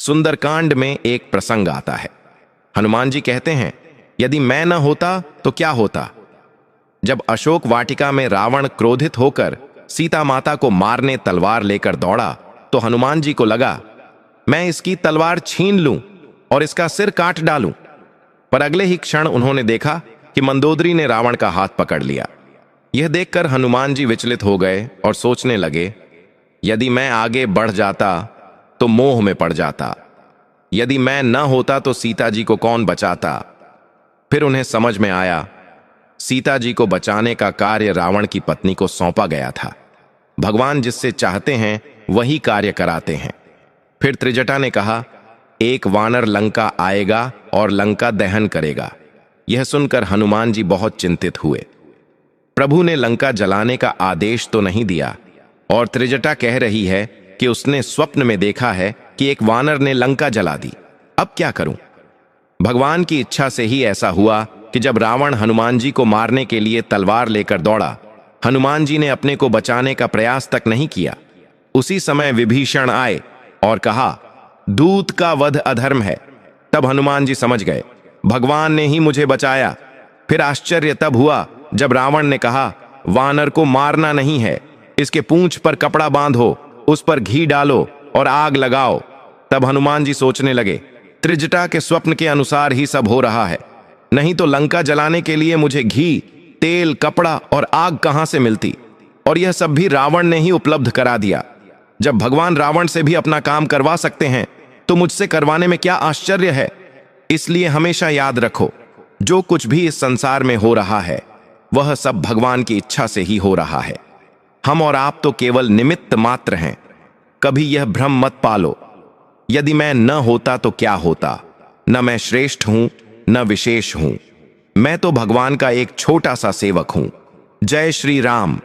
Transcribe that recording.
सुंदरकांड में एक प्रसंग आता है। हनुमान जी कहते हैं, यदि मैं न होता तो क्या होता। जब अशोक वाटिका में रावण क्रोधित होकर सीता माता को मारने तलवार लेकर दौड़ा तो हनुमान जी को लगा, मैं इसकी तलवार छीन लूं और इसका सिर काट डालूं। पर अगले ही क्षण उन्होंने देखा कि मंदोदरी ने रावण का हाथ पकड़ लिया। यह देखकर हनुमान जी विचलित हो गए और सोचने लगे, यदि मैं आगे बढ़ जाता तो मोह में पड़ जाता, यदि मैं न होता तो सीता जी को कौन बचाता। फिर उन्हें समझ में आया, सीता जी को बचाने का कार्य रावण की पत्नी को सौंपा गया था। भगवान जिससे चाहते हैं वही कार्य कराते हैं। फिर त्रिजटा ने कहा, एक वानर लंका आएगा और लंका दहन करेगा। यह सुनकर हनुमान जी बहुत चिंतित हुए। प्रभु ने लंका जलाने का आदेश तो नहीं दिया और त्रिजटा कह रही है कि उसने स्वप्न में देखा है कि एक वानर ने लंका जला दी। अब क्या करूं? भगवान की इच्छा से ही ऐसा हुआ कि जब रावण हनुमान जी को मारने के लिए तलवार लेकर दौड़ा, हनुमान जी ने अपने को बचाने का प्रयास तक नहीं किया। उसी समय विभीषण आए और कहा, दूत का वध अधर्म है। तब हनुमान जी समझ गए, भगवान ने ही मुझे बचाया। फिर आश्चर्य तब हुआ जब रावण ने कहा, वानर को मारना नहीं है, इसके पूंछ पर कपड़ा बांधो, उस पर घी डालो और आग लगाओ। तब हनुमान जी सोचने लगे, त्रिजटा के स्वप्न के अनुसार ही सब हो रहा है, नहीं तो लंका जलाने के लिए मुझे घी, तेल, कपड़ा और आग कहां से मिलती। और यह सब भी रावण ने ही उपलब्ध करा दिया। जब भगवान रावण से भी अपना काम करवा सकते हैं तो मुझसे करवाने में क्या आश्चर्य है। इसलिए हमेशा याद रखो, जो कुछ भी इस संसार में हो रहा है वह सब भगवान की इच्छा से ही हो रहा है। हम और आप तो केवल निमित्त मात्र हैं। कभी यह भ्रम मत पालो, यदि मैं न होता तो क्या होता। न मैं श्रेष्ठ हूं न विशेष हूं, मैं तो भगवान का एक छोटा सा सेवक हूं। जय श्री राम।